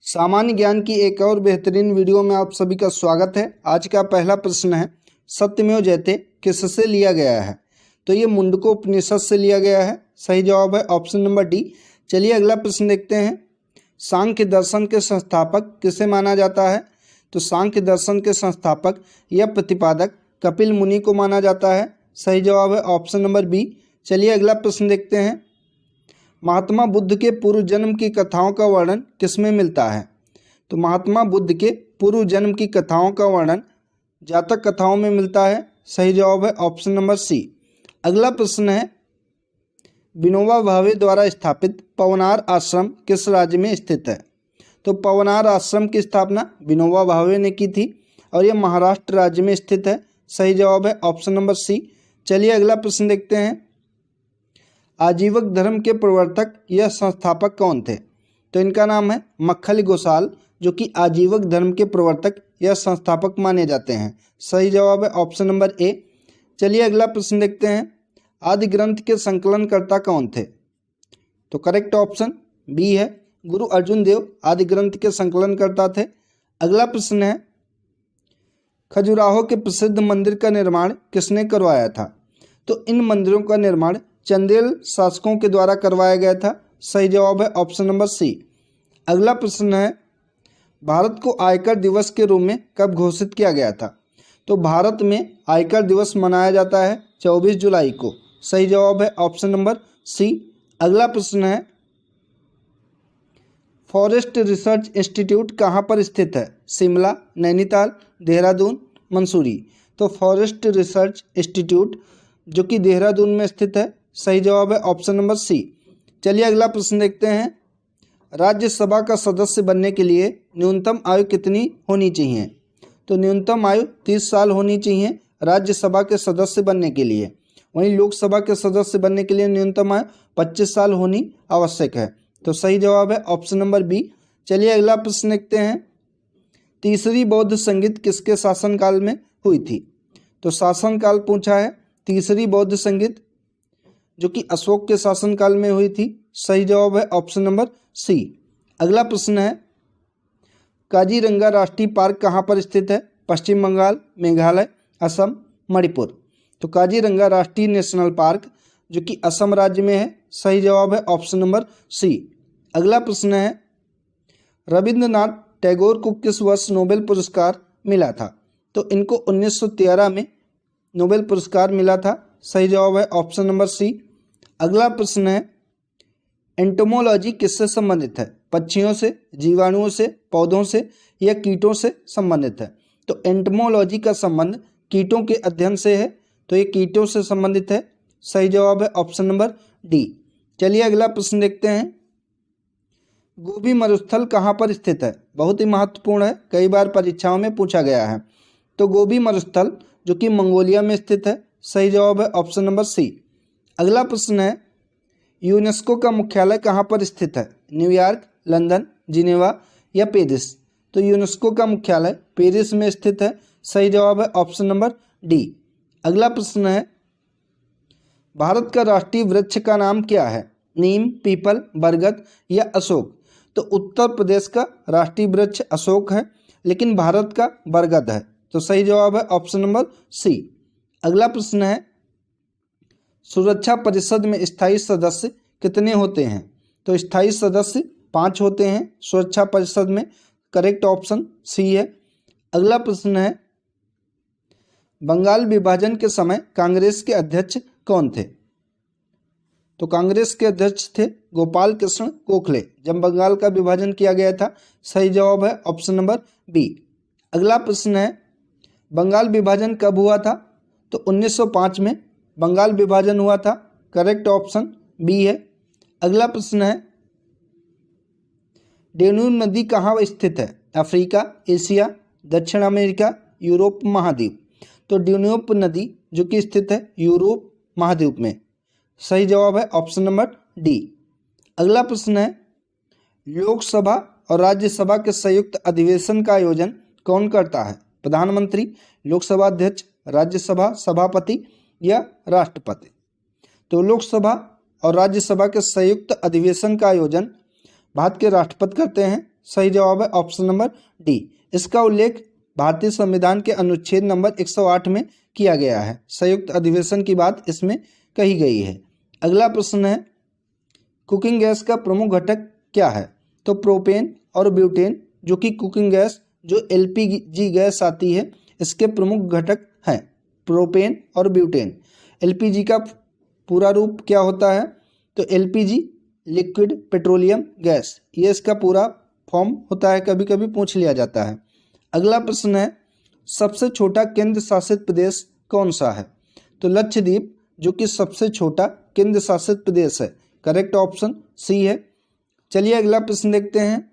सामान्य ज्ञान की एक और बेहतरीन वीडियो में आप सभी का स्वागत है। आज का पहला प्रश्न है, सत्यमेव जयते किससे लिया गया है? तो ये मुंडकोपनिषद से लिया गया है। सही जवाब है ऑप्शन नंबर डी। चलिए अगला प्रश्न देखते हैं। सांख्य दर्शन के संस्थापक किसे माना जाता है? तो सांख्य दर्शन के संस्थापक या प्रतिपादक कपिल मुनि को माना जाता है। सही जवाब है ऑप्शन नंबर बी। चलिए अगला प्रश्न देखते हैं। महात्मा बुद्ध के पूर्व जन्म की कथाओं का वर्णन किसमें मिलता है? तो महात्मा बुद्ध के पूर्व जन्म की कथाओं का वर्णन जातक कथाओं में मिलता है। सही जवाब है ऑप्शन नंबर सी। अगला प्रश्न है, विनोबा भावे द्वारा स्थापित पवनार आश्रम किस राज्य में स्थित है? तो पवनार आश्रम की स्थापना विनोबा भावे ने की थी और यह महाराष्ट्र राज्य में स्थित है। सही जवाब है ऑप्शन नंबर सी। चलिए अगला प्रश्न देखते हैं। आजीवक धर्म के प्रवर्तक या संस्थापक कौन थे? तो इनका नाम है मक्खली गोसाल, जो कि आजीवक धर्म के प्रवर्तक या संस्थापक माने जाते हैं। सही जवाब है ऑप्शन नंबर ए। चलिए अगला प्रश्न देखते हैं। आदि ग्रंथ के संकलनकर्ता कौन थे? तो करेक्ट ऑप्शन बी है, गुरु अर्जुन देव आदि ग्रंथ के संकलनकर्ता थे। अगला प्रश्न है, खजुराहो के प्रसिद्ध मंदिर का निर्माण किसने करवाया था? तो इन मंदिरों का निर्माण चंदेल शासकों के द्वारा करवाया गया था। सही जवाब है ऑप्शन नंबर सी। अगला प्रश्न है, भारत को आयकर दिवस के रूप में कब घोषित किया गया था? तो भारत में आयकर दिवस मनाया जाता है 24 जुलाई को। सही जवाब है ऑप्शन नंबर सी। अगला प्रश्न है, फॉरेस्ट रिसर्च इंस्टीट्यूट कहाँ पर स्थित है? शिमला, नैनीताल, देहरादून, मंसूरी। तो फॉरेस्ट रिसर्च इंस्टीट्यूट जो कि देहरादून में स्थित है। सही जवाब है ऑप्शन नंबर सी। चलिए अगला प्रश्न देखते हैं। राज्यसभा का सदस्य बनने के लिए न्यूनतम आयु कितनी होनी चाहिए? तो न्यूनतम आयु 30 साल होनी चाहिए राज्यसभा के सदस्य बनने के लिए। वहीं लोकसभा के सदस्य बनने के लिए न्यूनतम आयु 25 साल होनी आवश्यक है। तो सही जवाब है ऑप्शन नंबर बी। चलिए अगला प्रश्न देखते हैं। तीसरी बौद्ध संगीत किसके शासनकाल में हुई थी? तो शासनकाल पूछा है। तीसरी बौद्ध संगीत जो कि अशोक के शासनकाल में हुई थी। सही जवाब है ऑप्शन नंबर सी। अगला प्रश्न है, काजीरंगा राष्ट्रीय पार्क कहाँ पर स्थित है? पश्चिम बंगाल, मेघालय, असम, मणिपुर। तो काजीरंगा राष्ट्रीय नेशनल पार्क जो कि असम राज्य में है। सही जवाब है ऑप्शन नंबर सी। अगला प्रश्न है, रविंद्रनाथ टैगोर को किस वर्ष नोबेल पुरस्कार मिला था? तो इनको 1913 में नोबेल पुरस्कार मिला था। सही जवाब है ऑप्शन नंबर सी। अगला प्रश्न है, एंटोमोलॉजी किससे संबंधित है? पक्षियों से, जीवाणुओं से, पौधों से या कीटों से संबंधित है? तो एंटोमोलॉजी का संबंध कीटों के अध्ययन से है, तो ये कीटों से संबंधित है। सही जवाब है ऑप्शन नंबर डी। चलिए अगला प्रश्न देखते हैं। गोबी मरुस्थल कहाँ पर स्थित है? बहुत ही महत्वपूर्ण है, कई बार परीक्षाओं में पूछा गया है। तो गोबी मरुस्थल जो कि मंगोलिया में स्थित है। सही जवाब है ऑप्शन नंबर सी। अगला प्रश्न है, यूनेस्को का मुख्यालय कहाँ पर स्थित है? न्यूयॉर्क, लंदन, जिनेवा या पेरिस? तो यूनेस्को का मुख्यालय पेरिस में स्थित है। सही जवाब है ऑप्शन नंबर डी। अगला प्रश्न है, भारत का राष्ट्रीय वृक्ष का नाम क्या है? नीम, पीपल, बरगद या अशोक? तो उत्तर प्रदेश का राष्ट्रीय वृक्ष अशोक है, लेकिन भारत का बरगद है। तो सही जवाब है ऑप्शन नंबर सी। अगला प्रश्न है, सुरक्षा परिषद में स्थायी सदस्य कितने होते हैं? तो स्थायी सदस्य 5 होते हैं सुरक्षा परिषद में। करेक्ट ऑप्शन सी है। अगला प्रश्न है, बंगाल विभाजन के समय कांग्रेस के अध्यक्ष कौन थे? तो कांग्रेस के अध्यक्ष थे गोपाल कृष्ण गोखले जब बंगाल का विभाजन किया गया था। सही जवाब है ऑप्शन नंबर बी। अगला प्रश्न है, बंगाल विभाजन कब हुआ था? तो 1905 में बंगाल विभाजन हुआ था। करेक्ट ऑप्शन बी है। अगला प्रश्न है, डेन्यूब नदी कहाँ स्थित है? अफ्रीका, एशिया, दक्षिण अमेरिका, यूरोप महाद्वीप? तो डेन्यूब नदी जो कि स्थित है यूरोप महाद्वीप में। सही जवाब है ऑप्शन नंबर डी। अगला प्रश्न है, लोकसभा और राज्यसभा के संयुक्त अधिवेशन का आयोजन कौन करता है? प्रधानमंत्री, लोकसभा अध्यक्ष, राज्यसभा सभापति या राष्ट्रपति? तो लोकसभा और राज्यसभा के संयुक्त अधिवेशन का आयोजन भारत के राष्ट्रपति करते हैं। सही जवाब है ऑप्शन नंबर डी। इसका उल्लेख भारतीय संविधान के अनुच्छेद नंबर 108 में किया गया है। संयुक्त अधिवेशन की बात इसमें कही गई है। अगला प्रश्न है, कुकिंग गैस का प्रमुख घटक क्या है? तो प्रोपेन और ब्यूटेन, जो कि कुकिंग गैस जो एलपीजी गैस आती है इसके प्रमुख घटक हैं प्रोपेन और ब्यूटेन। एलपीजी का पूरा रूप क्या होता है? तो एलपीजी लिक्विड पेट्रोलियम गैस, ये इसका पूरा फॉर्म होता है, कभी कभी पूछ लिया जाता है। अगला प्रश्न है, सबसे छोटा केंद्र शासित प्रदेश कौन सा है? तो लक्षद्वीप, जो कि सबसे छोटा केंद्र शासित प्रदेश है। करेक्ट ऑप्शन सी है। चलिए अगला प्रश्न देखते हैं,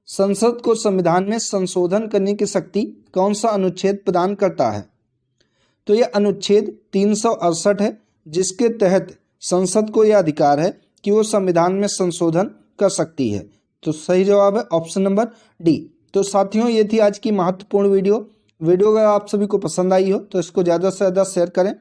संसद को संविधान में संशोधन करने की शक्ति कौन सा अनुच्छेद प्रदान करता है? तो यह अनुच्छेद 368 है, जिसके तहत संसद को यह अधिकार है कि वो संविधान में संशोधन कर सकती है। तो सही जवाब है ऑप्शन नंबर डी। तो साथियों, ये थी आज की महत्वपूर्ण वीडियो अगर आप सभी को पसंद आई हो तो इसको ज़्यादा से ज़्यादा शेयर करें